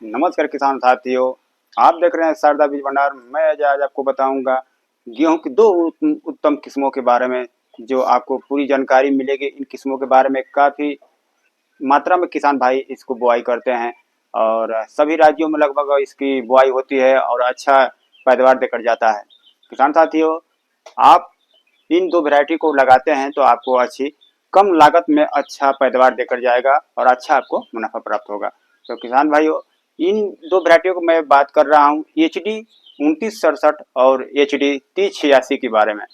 नमस्कार किसान साथियों, आप देख रहे हैं शारदा बीज भंडार। मैं आज आपको बताऊंगा गेहूं की दो उत्तम किस्मों के बारे में, जो आपको पूरी जानकारी मिलेगी। इन किस्मों के बारे में काफ़ी मात्रा में किसान भाई इसको बुआई करते हैं और सभी राज्यों में लगभग इसकी बुआई होती है और अच्छा पैदावार देकर जाता है। किसान साथियों, आप इन दो वैरायटी को लगाते हैं तो आपको अच्छी कम लागत में अच्छा पैदावार देकर जाएगा और अच्छा आपको मुनाफा प्राप्त होगा। तो किसान भाइयों, इन दो वैरायटियों को मैं बात कर रहा हूँ HD 2967 और HD 3086 के बारे में।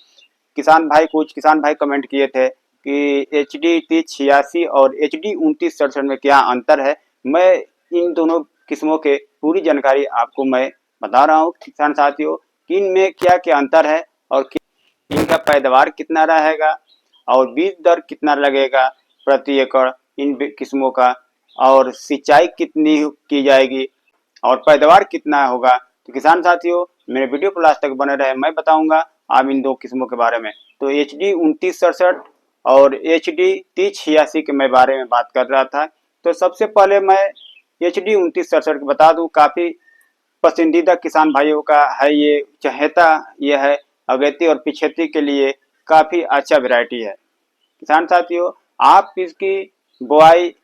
कुछ किसान भाई कमेंट किए थे कि HD 3086 और HD 2967 में क्या अंतर है। मैं इन दोनों किस्मों के पूरी जानकारी आपको मैं बता रहा हूँ किसान साथियों कि इनमें क्या क्या अंतर है और इनका पैदावार कितना रहेगा और बीज दर कितना लगेगा प्रति एकड़ इन किस्मों का, और सिंचाई कितनी की जाएगी और पैदावार कितना होगा। तो किसान साथियों, मेरे वीडियो को लास्ट तक बने रहे, मैं बताऊंगा आप इन दो किस्मों के बारे में। तो HD 2967 और HD 3086 के मैं बारे में बात कर रहा था। तो सबसे पहले मैं HD 2967 को बता दूं, काफ़ी पसंदीदा किसान भाइयों का है ये, चहेता ये है। अगेती और पिछेती के लिए काफ़ी अच्छा वैरायटी है। किसान साथियों, आप इसकी बुआई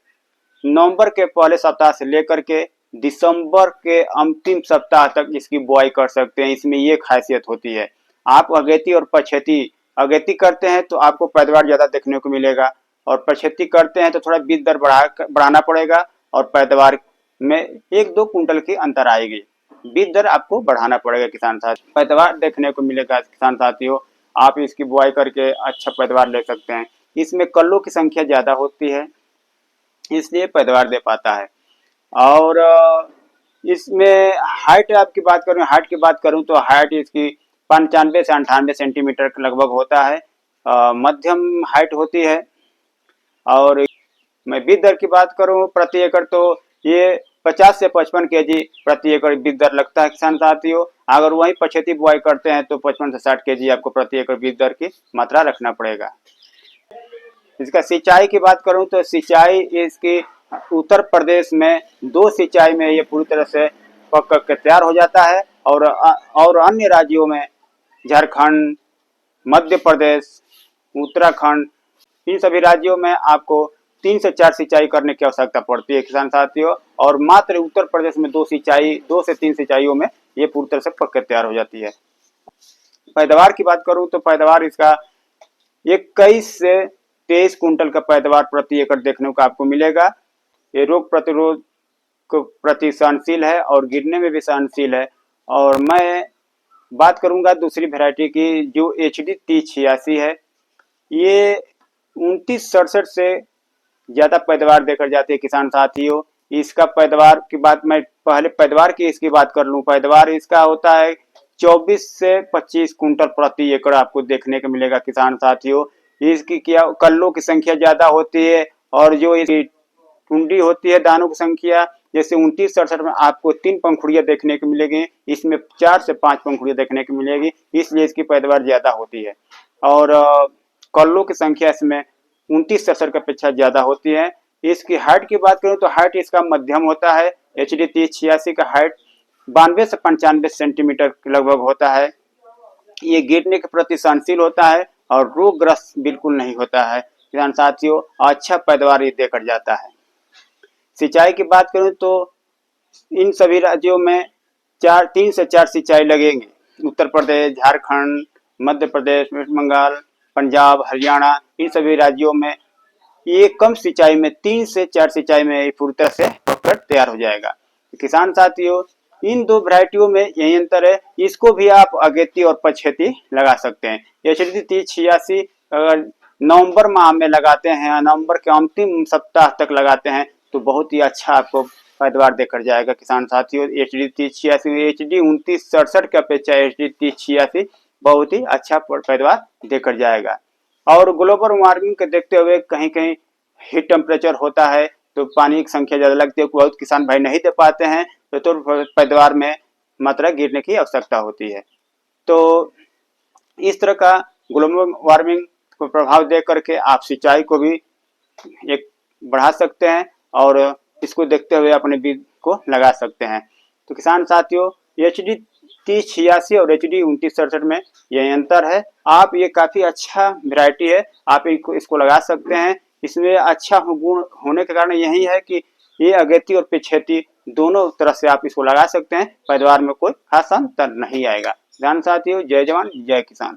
नवंबर के पहले सप्ताह से लेकर के दिसंबर के अंतिम सप्ताह तक इसकी बुआई कर सकते हैं। इसमें ये खासियत होती है, आप अगेती और पछेती, अगेती करते हैं तो आपको पैदावार ज़्यादा देखने को मिलेगा और पछेती करते हैं तो थोड़ा बीज दर बढ़ाना पड़ेगा और पैदावार में 1-2 कुंटल की अंतर आएगी। बीज दर आपको बढ़ाना पड़ेगा किसान साथी, पैदावार देखने को मिलेगा। किसान साथियों, आप इसकी बुआई करके अच्छा पैदावार ले सकते हैं। इसमें कल्लों की संख्या ज़्यादा होती है, इसलिए पैदावार दे पाता है। और इसमें हाइट की बात करूं तो हाइट इसकी 95 से 98 सेंटीमीटर के लगभग होता है, मध्यम हाइट होती है। और मैं बीज दर की बात करूं प्रति एकड़ तो ये 50 से 55 केजी प्रति एकड़ बीज दर लगता है। किसान साथियों, अगर वही पछेती बुआई करते हैं तो 55 से 60 केजी आपको प्रति एकड़ बीज दर की मात्रा रखना पड़ेगा। इसका सिंचाई की बात करूं तो सिंचाई इसकी उत्तर प्रदेश में 2 सिंचाई में ये पूरी तरह से पक के तैयार हो जाता है और अन्य राज्यों में झारखंड, मध्य प्रदेश, उत्तराखंड, इन सभी राज्यों में आपको 3 से 4 सिंचाई करने की आवश्यकता पड़ती है किसान साथियों। और मात्र उत्तर प्रदेश में 2 से 3 सिंचाइयों में ये पूरी तरह से पक के तैयार हो जाती है। पैदावार की बात करूं तो पैदावार इसका 21 से 23 कुंटल का पैदावार प्रति एकड़ देखने को आपको मिलेगा। ये रोग प्रतिरोध को प्रति सहनशील है और गिरने में भी सहनशील है। और मैं बात करूंगा दूसरी वैरायटी की जो HD 3086 है। ये 2967 से ज़्यादा पैदावार देकर जाती है किसान साथियों। इसका पैदावार की बात, मैं पहले पैदावार की इसकी बात कर लूँ। पैदावार इसका होता है 24 से 25 कुंटल प्रति एकड़ आपको देखने को मिलेगा किसान साथियों। इसकी क्या कल्लों की संख्या ज़्यादा होती है और जो इसकी टुंडी होती है, दानों की संख्या, जैसे 2967 में आपको 3 पंखुड़ियाँ देखने को मिलेगी, इसमें 4 से 5 पंखुड़ियाँ देखने को मिलेगी, इसलिए इसकी पैदावार ज़्यादा होती है। और कल्लों की संख्या इसमें 2967 की अपेक्षा ज़्यादा होती है। इसकी हाइट की बात करूँ तो हाइट इसका मध्यम होता है। HD 3086 का हाइट 92 से 95 सेंटीमीटर के लगभग होता है। ये गिरने के प्रति सहनशील होता है और रोगग्रस्त बिल्कुल नहीं होता है किसान साथियों। अच्छा पैदावार ये देकर जाता है। सिंचाई की बात करूं तो इन सभी राज्यों में 3 से 4 सिंचाई लगेंगी। उत्तर प्रदेश, झारखंड, मध्य प्रदेश, वेस्ट बंगाल, पंजाब, हरियाणा, इन सभी राज्यों में ये कम सिंचाई में 3 से 4 सिंचाई में पूरी तरह से पककर तैयार हो जाएगा। किसान साथियों, इन दो वैरायटियों में यही अंतर है। इसको भी आप अगेती और पछेती लगा सकते हैं। HD 3086 अगर नवंबर माह में लगाते हैं, नवंबर के अंतिम सप्ताह तक लगाते हैं तो बहुत ही अच्छा आपको पैदावार देकर जाएगा किसान साथियों। HD 3086 HD 2967 की अपेक्षा HD 3086 बहुत ही अच्छा पैदावार देकर जाएगा। और ग्लोबल वार्मिंग को देखते हुए कहीं कहीं हीट टेम्परेचर होता है तो पानी की संख्या ज़्यादा लगती है, बहुत किसान भाई नहीं दे पाते हैं तो पैदावार में मात्रा गिरने की आवश्यकता होती है। तो इस तरह का ग्लोबल वार्मिंग को प्रभाव दे करके आप सिंचाई को भी एक बढ़ा सकते हैं और इसको देखते हुए अपने को लगा सकते हैं। तो किसान साथियों, HD 3086 और HD 2967 में यही अंतर है। आप ये काफ़ी अच्छा वैरायटी है, आप इसको लगा सकते हैं। इसमें अच्छा गुण होने के कारण यही है कि ये अगेती और पिछेती दोनों तरह से आप इसको लगा सकते हैं, पैदावार में कोई खासा अंतर नहीं आएगा। ध्यान साथियों, जय जवान जय किसान।